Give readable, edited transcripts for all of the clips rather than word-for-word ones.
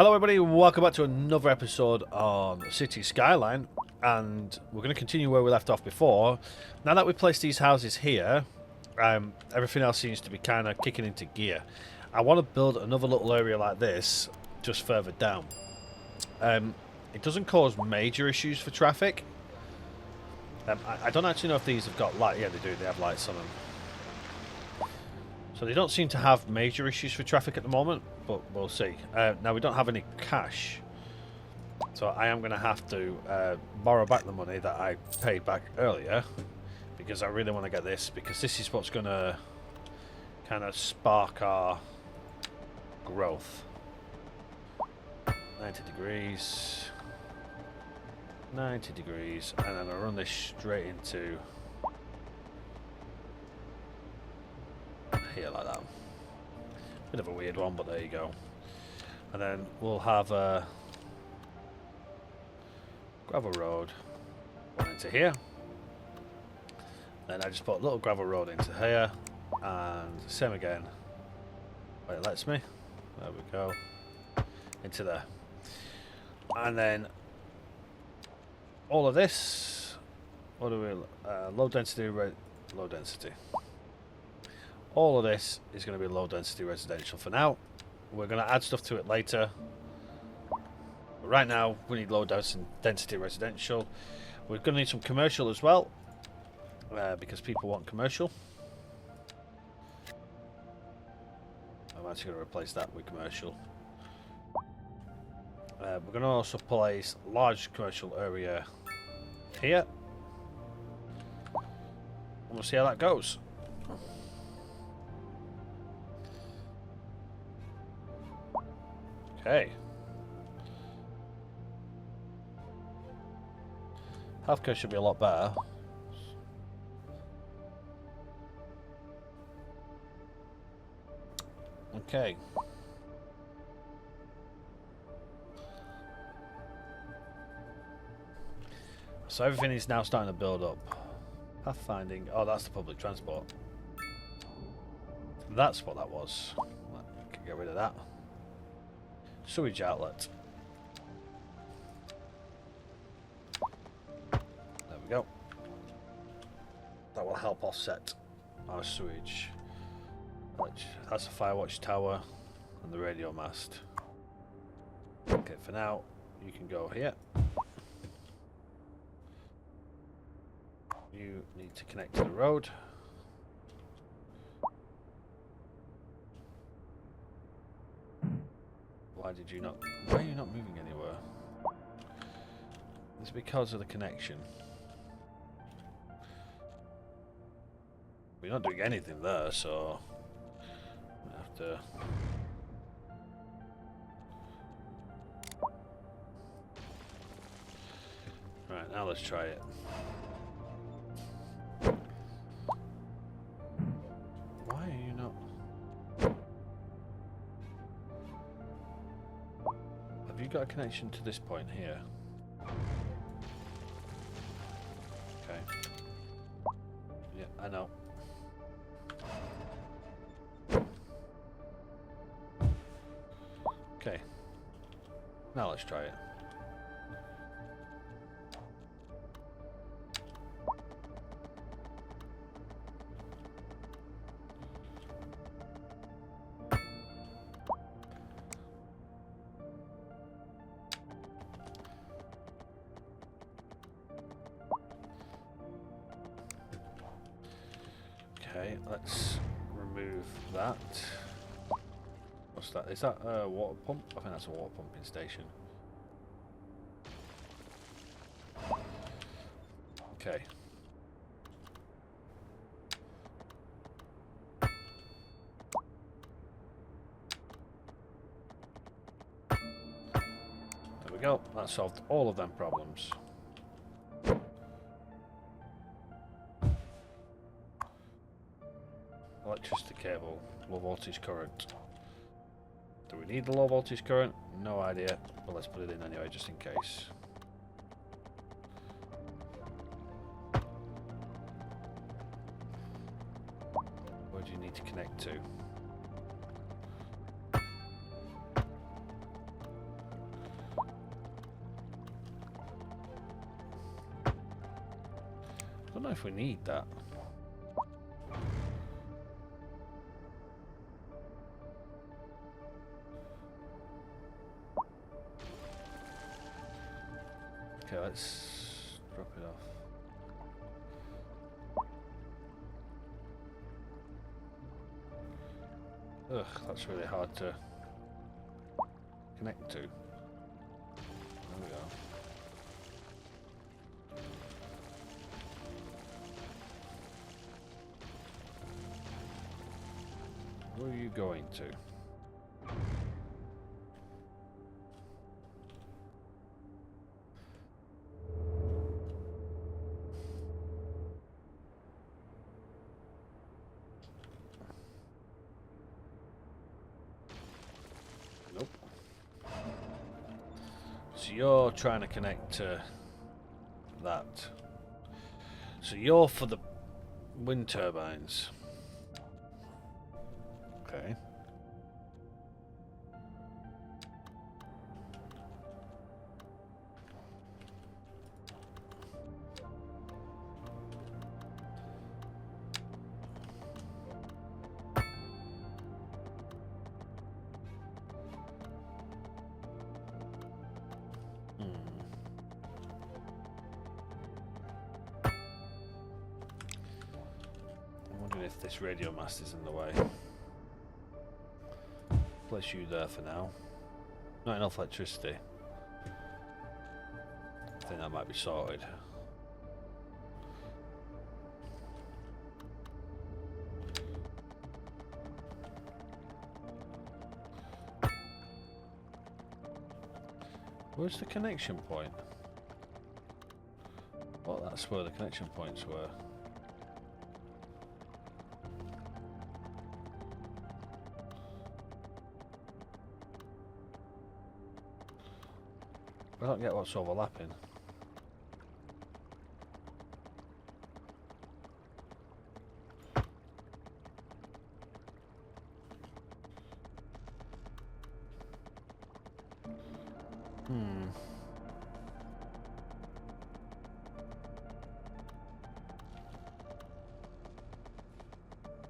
Hello everybody, welcome back to another episode on City Skyline, and we're going to continue where we left off before. Now that we've placed these houses here, everything else seems to be kind of kicking into gear. I want to build another little area like this just further down. It doesn't cause major issues for traffic. I don't actually know if these have got light. Yeah, they do, they have lights on them. So they don't seem to have major issues for traffic at the moment, but we'll see. Now we don't have any cash, so I am going to have to borrow back the money that I paid back earlier, because I really want to get this, because this is what's going to kind of spark our growth. 90 degrees, 90 degrees, and then I'll run this straight into here like that. Bit of a weird one, but there you go. And then we'll have a gravel road one into here. Then I just put a little gravel road into here, and same again. Wait, it lets me. There we go. Into there. And then all of this. What do we? Low density, low density. All of this is going to be low density residential for now. We're going to add stuff to it later. But right now, we need low density residential. We're going to need some commercial as well, because people want commercial. I'm actually going to replace that with commercial. We're going to also place a large commercial area here. And we'll see how that goes. Okay. Healthcare should be a lot better. Okay. So everything is now starting to build up. Pathfinding. Oh, that's the public transport. That's what that was. I can get rid of that. Sewage outlet. There we go. That will help offset our sewage. That's a firewatch tower and the radio mast. Okay, for now, you can go here. You need to connect to the road. Why did you not? Why are you not moving anywhere? It's because of the connection. We're not doing anything there, so we have to. Right, now let's try it. Why are you not? Have you got a connection to this point here? Okay. Yeah, I know. Okay. Now let's try it. Okay, let's remove that. What's that? Is that a water pump? I think that's a water pumping station. Okay. There we go. That solved all of them problems. Electricity cable, low voltage current. Do we need the low voltage current? No idea, but let's put it in anyway just in case. Where do you need to connect to? Don't know if we need that. Okay, let's drop it off. Ugh, that's really hard to connect to. There we go. Where are you going to? Nope. So you're trying to connect to that. So you're for the wind turbines. Okay. I'm wondering if this radio mast is in the way. Place you there for now. Not enough electricity. I think that might be sorted. Where's the connection point? Well, that's where the connection points were. I don't get what's overlapping.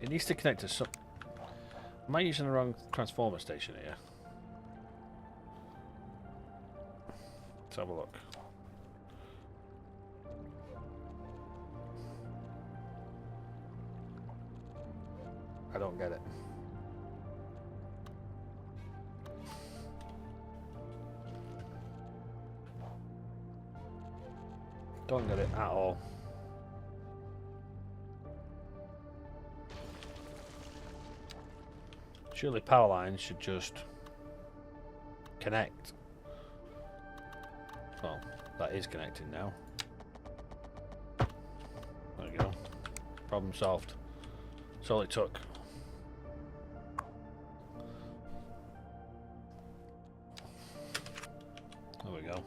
It needs to connect to some... Am I using the wrong transformer station here? Let's have a look. I don't get it. Don't get it at all. Surely power lines should just connect. Well, that is connecting now. There we go. Problem solved. That's all it took. There we go.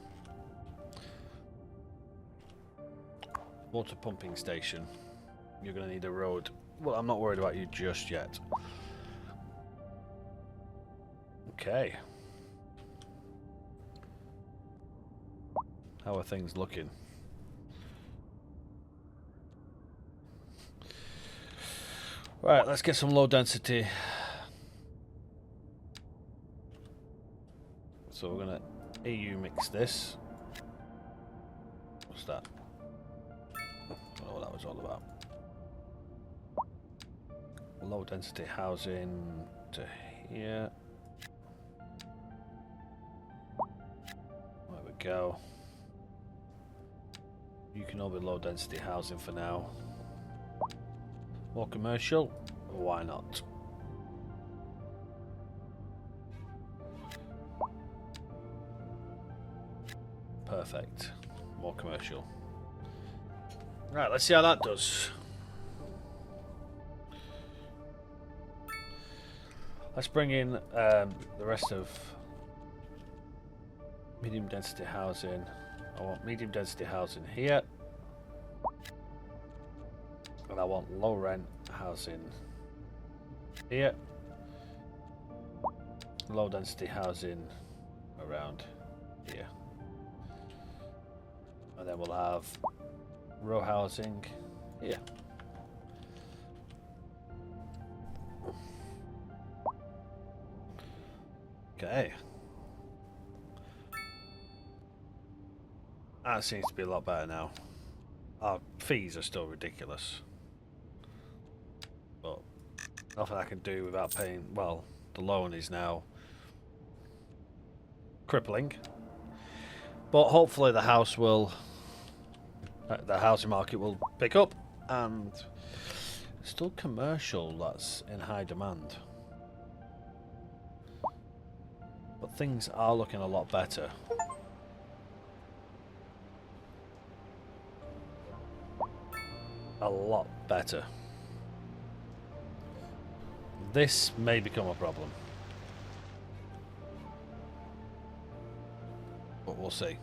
Water pumping station. You're going to need a road. Well, I'm not worried about you just yet. Okay. How are things looking? Right, let's get some low density. So we're gonna AU mix this. What's that? I don't know what that was all about. Low density housing to here. There we go. You can all be low density housing for now. More commercial? Why not? Perfect. More commercial. Right, let's see how that does. Let's bring in the rest of medium density housing. I want medium density housing here. And I want low rent housing here. Low density housing around here. And then we'll have row housing here. Okay. That seems to be a lot better now. Our fees are still ridiculous. But nothing I can do without paying. Well, the loan is now crippling. But hopefully the house will... the housing market will pick up. And still commercial that's in high demand. But things are looking a lot better. A lot better. This may become a problem. But we'll see.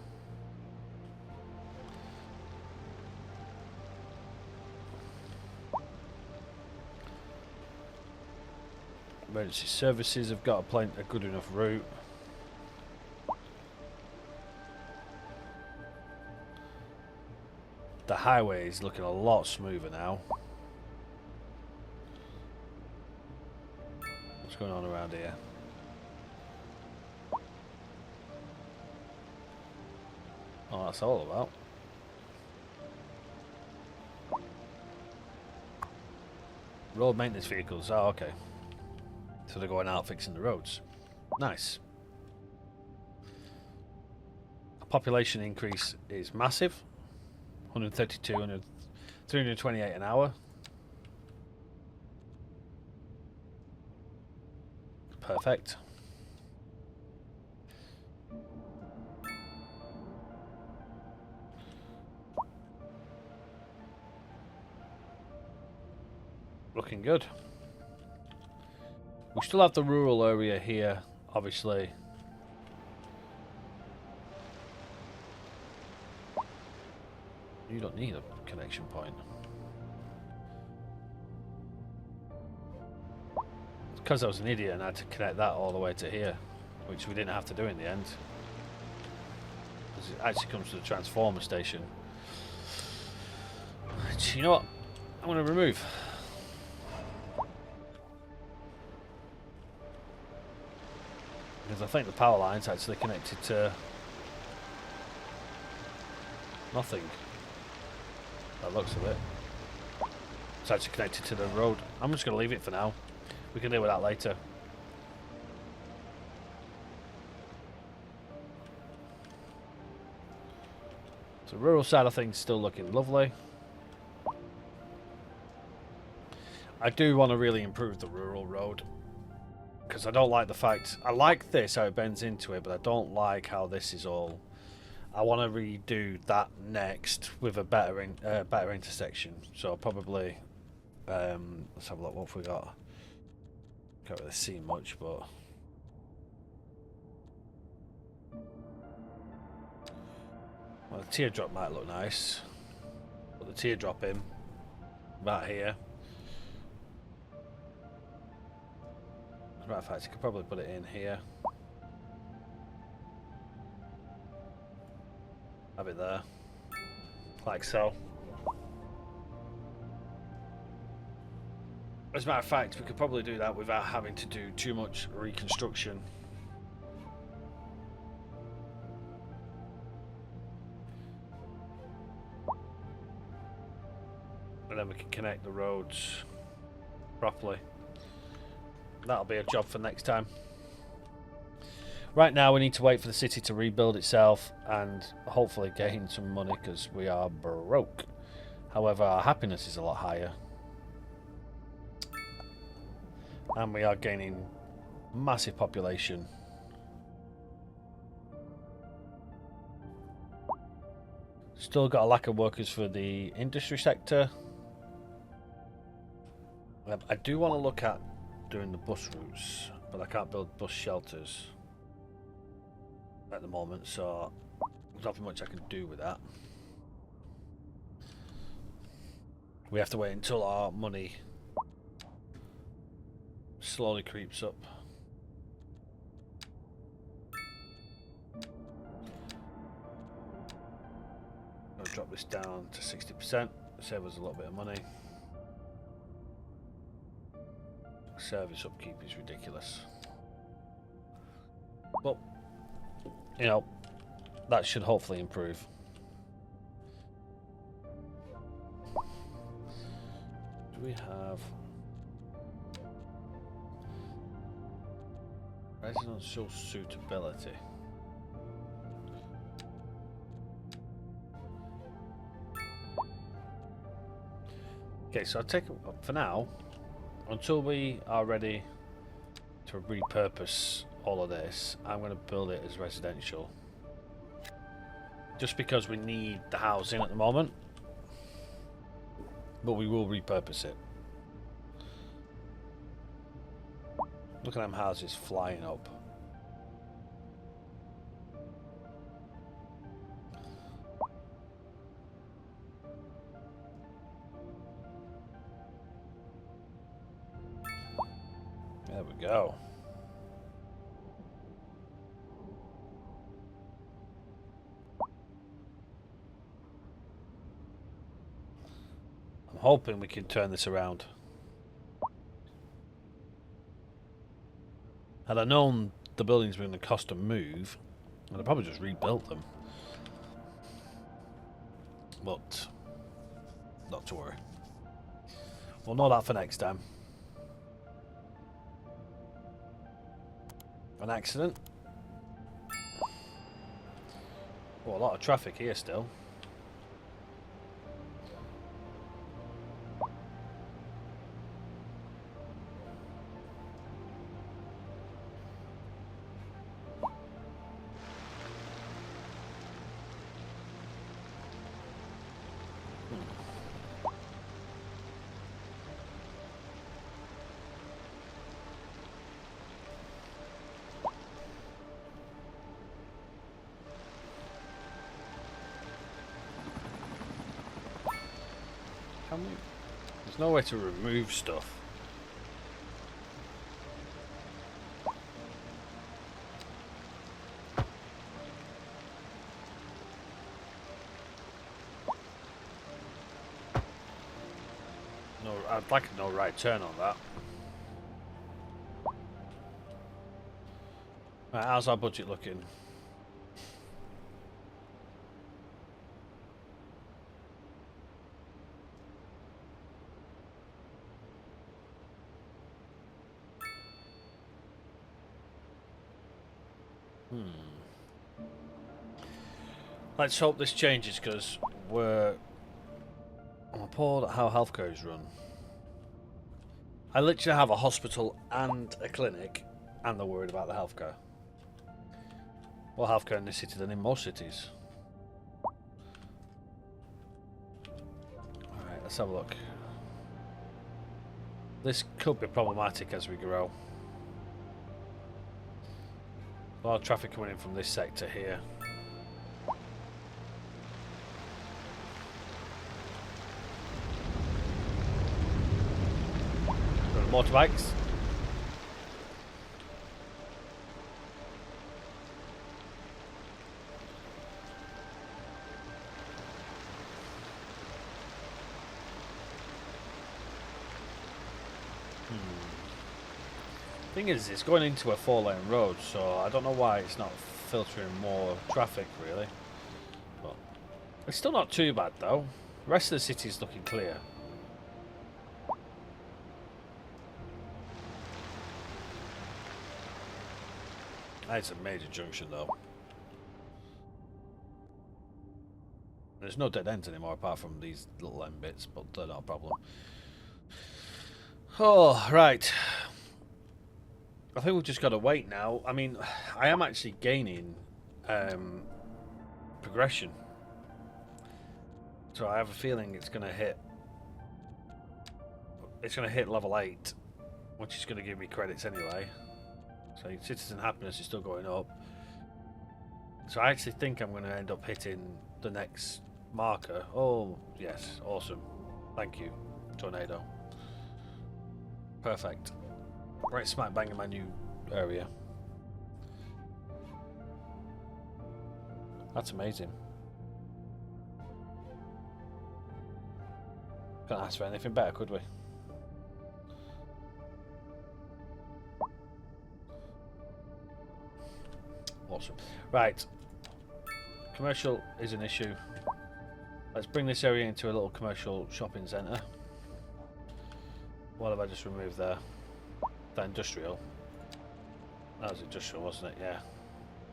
Emergency services have got a good enough route. The highway is looking a lot smoother now. What's going on around here? Oh, that's all about. Road maintenance vehicles. Oh, okay. So they're going out fixing the roads. Nice. Population increase is massive. 132, 328 an hour. Perfect. Looking good. We still have the rural area here, obviously. You don't need a connection point. It's because I was an idiot and I had to connect that all the way to here, which we didn't have to do in the end. Because it actually comes to the transformer station. Which, you know what? I'm going to remove. Because I think the power line's actually connected to nothing. That looks of it. It's actually connected to the road. I'm just going to leave it for now. We can deal with that later. So the rural side of things still looking lovely. I do want to really improve the rural road. Because I don't like the fact... I like this, how it bends into it, but I don't like how this is all... I want to redo that next with a better intersection. So probably, let's have a look what have we got. Can't really see much, but well, the teardrop might look nice. Put the teardrop in about here. As a matter of fact, you could probably put it in here. Have it there, like so. As a matter of fact, we could probably do that without having to do too much reconstruction. And then we can connect the roads properly. That'll be a job for next time. Right now we need to wait for the city to rebuild itself and hopefully gain some money because we are broke. However, our happiness is a lot higher. And we are gaining massive population. Still got a lack of workers for the industry sector. I do want to look at doing the bus routes, but I can't build bus shelters at the moment, so there's nothing much I can do with that. We have to wait until our money slowly creeps up. I'll drop this down to 60%. Save us a little bit of money. Service upkeep is ridiculous. But, you know, that should hopefully improve. Do we have residential suitability? Okay, so I'll take it for now, until we are ready to repurpose all of this, I'm going to build it as residential. Just because we need the housing at the moment, but we will repurpose it. Look at them houses flying up. There we go. I'm hoping we can turn this around. Had I known the buildings were going to cost a move, I'd have probably just rebuilt them. But not to worry. We'll know that for next time. An accident. Oh, a lot of traffic here still. There's no way to remove stuff. No, I'd like a no right turn on that. Right, how's our budget looking? Let's hope this changes, because I'm appalled at how healthcare is run. I literally have a hospital and a clinic, and they're worried about the healthcare. More healthcare in this city than in most cities. Alright, let's have a look. This could be problematic as we grow. A lot of traffic coming in from this sector here. Motorbikes. Thing is, it's going into a 4-lane road, so I don't know why it's not filtering more traffic really. But it's still not too bad though. The rest of the city is looking clear. It's a major junction though. There's no dead ends anymore apart from these little end bits, but they're not a problem. Oh, right. I think we've just got to wait now. I mean, I am actually gaining progression. So I have a feeling it's going to hit. It's going to hit level 8, which is going to give me credits anyway. So citizen happiness is still going up. So I actually think I'm going to end up hitting the next marker. Oh, yes. Awesome. Thank you, Tornado. Perfect. Right smack bang in my new area. That's amazing. Couldn't ask for anything better, could we? Awesome. Right. Commercial is an issue. Let's bring this area into a little commercial shopping centre. What have I just removed there? That industrial. That was industrial, wasn't it? Yeah.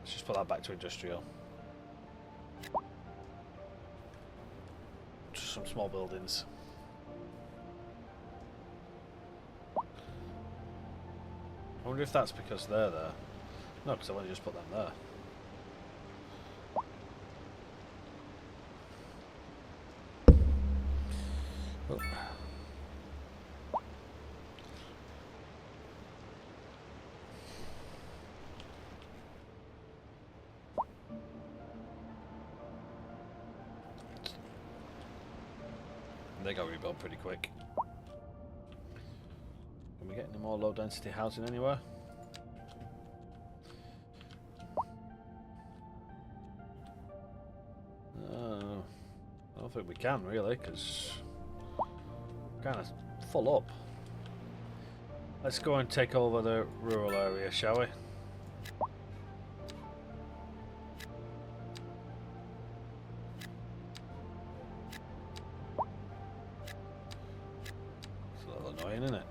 Let's just put that back to industrial. Just some small buildings. I wonder if that's because they're there. No, because I want to just put them there. Oh. They got rebuilt pretty quick. Can we get any more low density housing anywhere? I don't think we can really, because we're kind of full up. Let's go and take over the rural area, shall we? It's a little annoying, isn't it?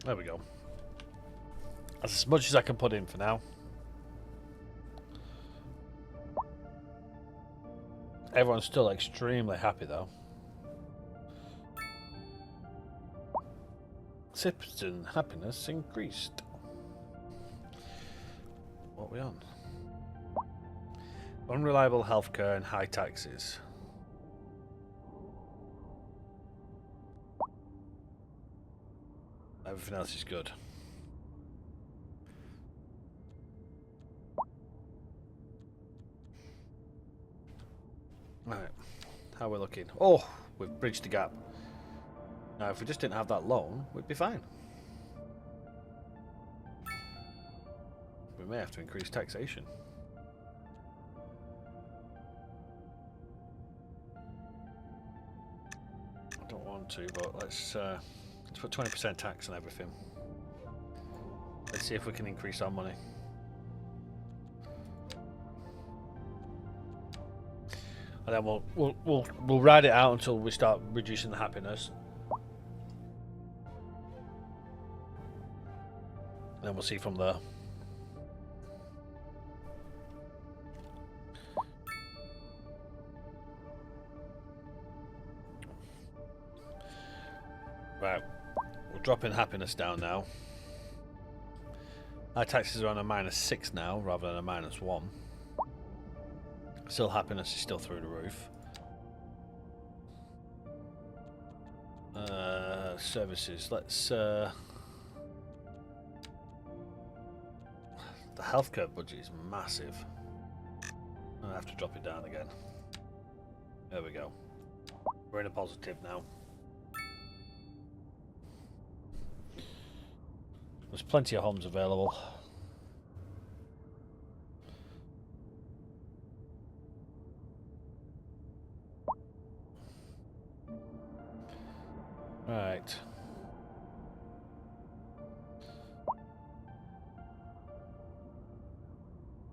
There we go. That's as much as I can put in for now. Everyone's still extremely happy though. Citizen happiness increased. What are we on? Unreliable healthcare and high taxes. Everything else is good. Right, how are we looking? Oh, we've bridged the gap. Now, if we just didn't have that loan, we'd be fine. We may have to increase taxation. I don't want to, but let's put 20% tax on everything. Let's see if we can increase our money. And then we'll ride it out until we start reducing the happiness. And then we'll see from there. Right, we're dropping happiness down now. Our taxes are on a -6 now rather than a -1. Still, happiness is still through the roof. Services. Let's. The healthcare budget is massive. I have to drop it down again. There we go. We're in a positive now. There's plenty of homes available. Right.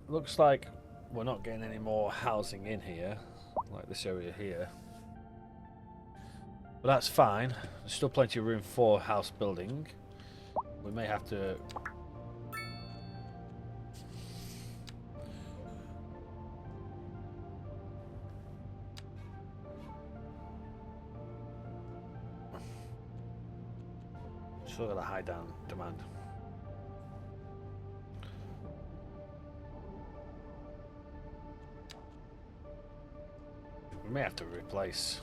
Looks like we're not getting any more housing in here, like this area here. But that's fine. There's still plenty of room for house building. We may have to... Still got a high demand. We may have to replace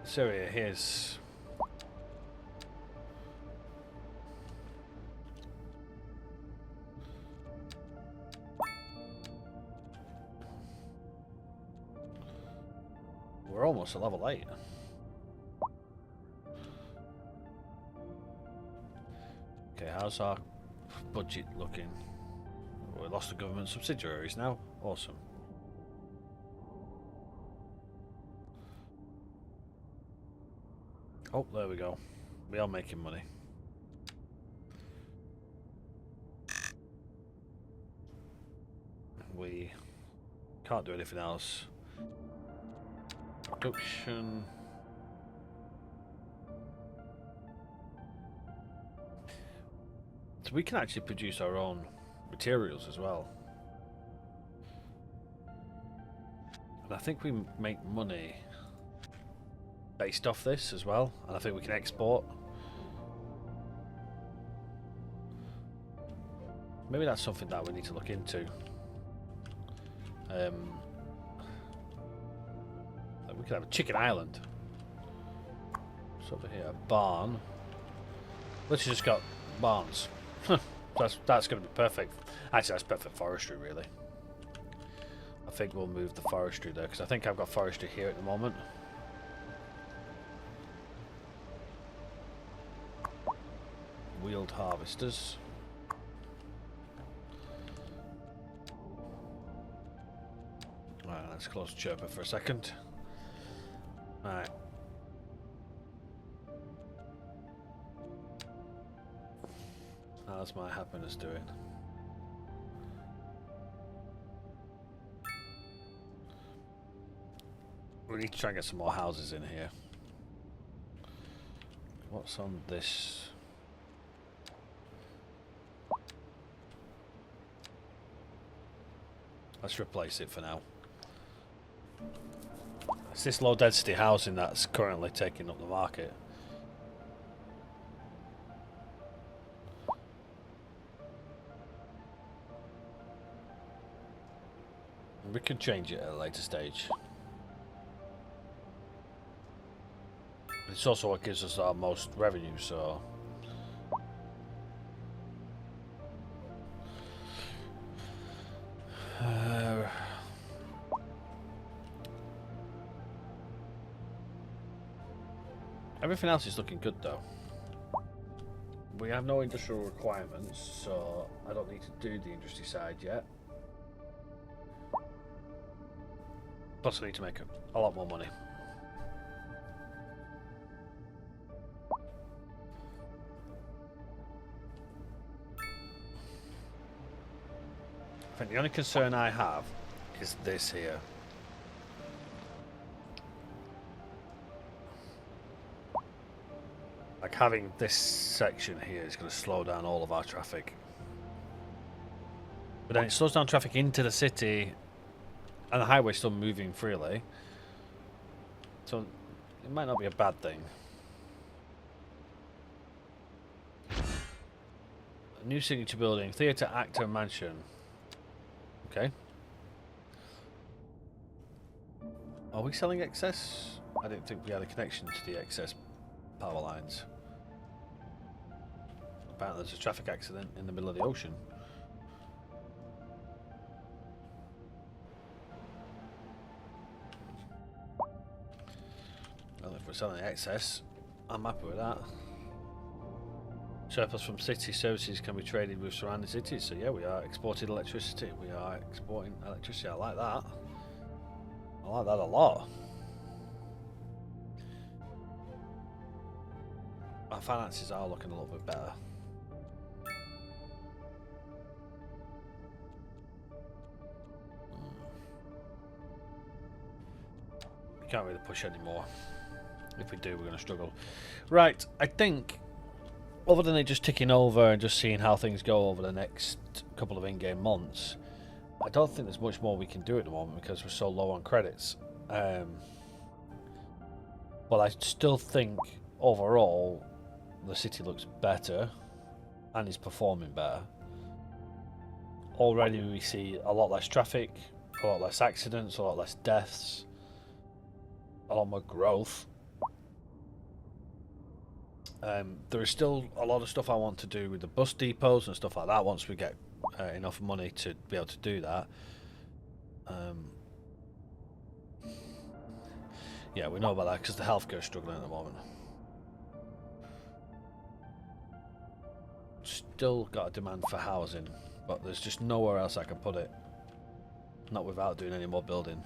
this area here's we're almost at level 8. Okay, how's our budget looking? We lost the government subsidiaries now. Awesome. Oh, there we go. We are making money. We can't do anything else. Production. So we can actually produce our own materials as well. And I think we make money based off this as well. And I think we can export. Maybe that's something that we need to look into. We could have a chicken island. It's over here, a barn. Let's just got barns. that's going to be perfect. Actually, that's perfect forestry, really. I think we'll move the forestry there because I think I've got forestry here at the moment. Wheeled harvesters. Right, let's close Chirper for a second. Right. How's my happiness doing? We need to try and get some more houses in here. What's on this? Let's replace it for now. It's this low density housing that's currently taking up the market. We can change it at a later stage. It's also what gives us our most revenue, so... Everything else is looking good though. We have no industrial requirements, so I don't need to do the industry side yet. Plus I need to make a lot more money. I think the only concern I have is this here. Like having this section here is going to slow down all of our traffic. But then it slows down traffic into the city and the highway's still moving freely. So it might not be a bad thing. A new signature building, theatre, actor, mansion. Okay. Are we selling excess? I didn't think we had a connection to the excess power lines. Apparently there's a traffic accident in the middle of the ocean. Well, if we're selling excess, I'm happy with that. Surplus from city services can be traded with surrounding cities. So yeah, we are exporting electricity. We are exporting electricity. I like that. I like that a lot. Our finances are looking a little bit better. We can't really push anymore. If we do, we're going to struggle. Right, I think, other than it just ticking over and just seeing how things go over the next couple of in-game months, I don't think there's much more we can do at the moment because we're so low on credits. But I still think, overall, the city looks better and is performing better. Already we see a lot less traffic, a lot less accidents, a lot less deaths, a lot more growth. There is still a lot of stuff I want to do with the bus depots and stuff like that once we get enough money to be able to do that. Yeah, we know about that because the healthcare is struggling at the moment. still got a demand for housing, but there's just nowhere else I can put it. Not without doing any more building.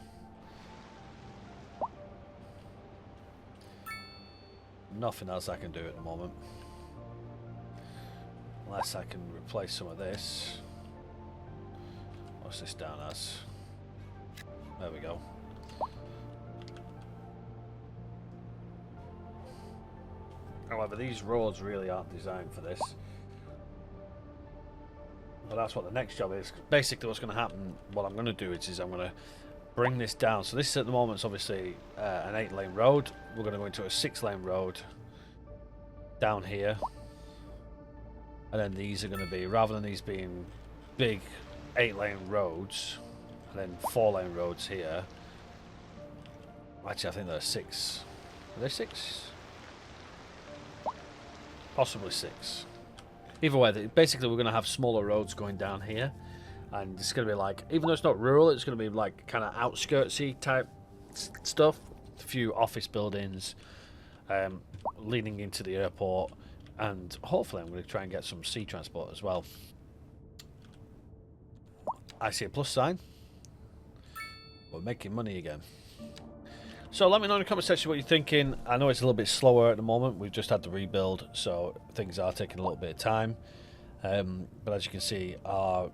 Nothing else I can do at the moment. Unless I can replace some of this. What's this down as? There we go. However, these roads really aren't designed for this. But that's what the next job is. Basically what's going to happen, what I'm going to do is I'm going to bring this down. So this at the moment is obviously an 8-lane road. We're going to go into a 6-lane road down here. And then these are going to be, rather than these being big 8-lane roads, and then 4-lane roads here. Actually, I think there are 6. Are there 6? Possibly 6. Either way, basically we're going to have smaller roads going down here. And it's going to be like, even though it's not rural, it's going to be like kind of outskirtsy type stuff. A few office buildings, leading into the airport. And hopefully I'm going to try and get some sea transport as well. I see a plus sign. We're making money again. So let me know in the comment section what you're thinking. I know it's a little bit slower at the moment. We've just had the rebuild, so things are taking a little bit of time. But as you can see, our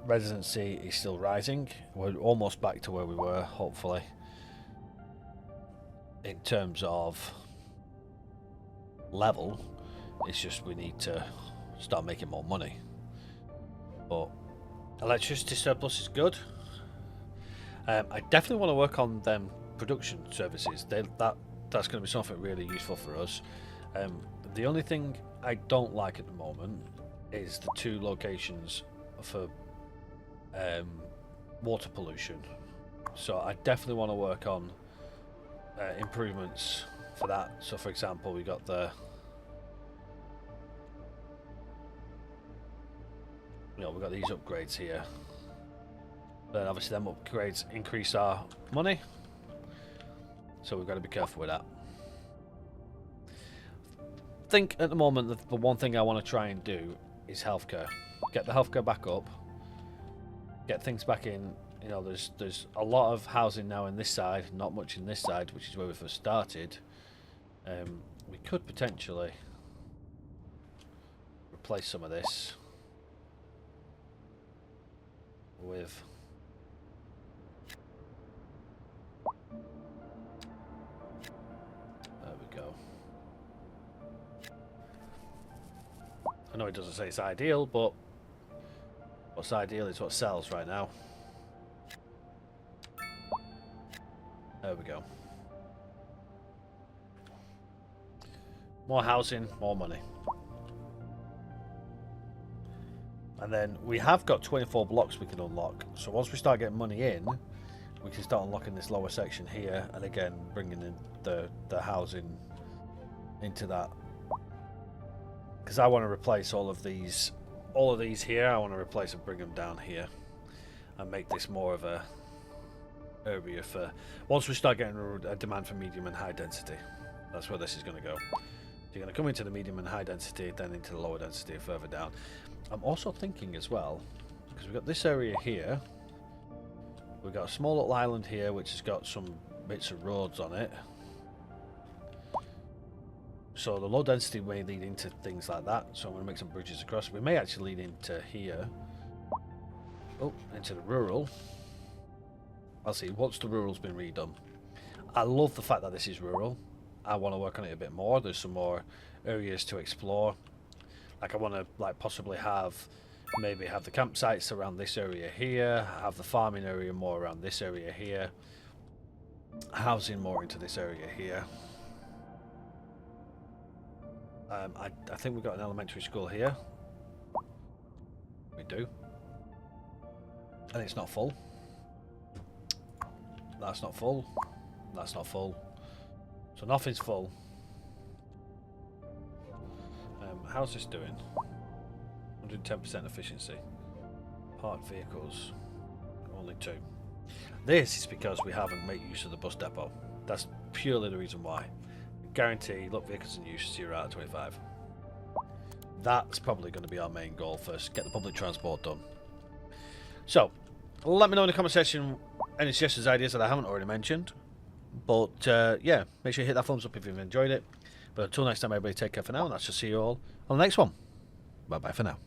residency is still rising. We're almost back to where we were, hopefully. In terms of level, it's just we need to start making more money. But electricity surplus is good. I definitely want to work on them production services. That's going to be something really useful for us. The only thing I don't like at the moment is the 2 locations for water pollution. So I definitely want to work on improvements for that. So for example, we got the we've got these upgrades here. Then obviously them upgrades increase our money. So we've got to be careful with that. I think at the moment the one thing I want to try and do is healthcare. Get the healthcare back up. Get things back in. You know, there's a lot of housing now in this side, not much in this side, which is where we first started. We could potentially replace some of this with I know it doesn't say it's ideal, but what's ideal is what sells right now. There we go. More housing, more money. And then we have got 24 blocks we can unlock. So once we start getting money in, we can start unlocking this lower section here, and again bringing in the housing into that. Because I want to replace all of these here. I want to replace and bring them down here, and make this more of a area for once we start getting a demand for medium and high density. That's where this is going to go. You're going to come into the medium and high density, then into the lower density further down. I'm also thinking as well, because we've got this area here. We've got a small little island here, which has got some bits of roads on it. So the low density may lead into things like that. So I'm going to make some bridges across. We may actually lead into here. Oh, into the rural. I'll see. Once the rural's been redone. I love the fact that this is rural. I want to work on it a bit more. There's some more areas to explore. Like I want to possibly maybe have the campsites around this area here. Have the farming area more around this area here. Housing more into this area here. I think we've got an elementary school here. We do. And it's not full. That's not full. That's not full. So nothing's full. How's this doing? 110% efficiency. Parked vehicles. Only 2. This is because we haven't made use of the bus depot. That's purely the reason why. Guarantee, look, vehicles in use, 0 out of 25. That's probably going to be our main goal first. Get the public transport done. So, let me know in the comment section any suggestions, ideas that I haven't already mentioned. But, yeah, make sure you hit that thumbs up if you've enjoyed it. But until next time, everybody, take care for now, and I'll just see you all on the next one. Bye-bye for now.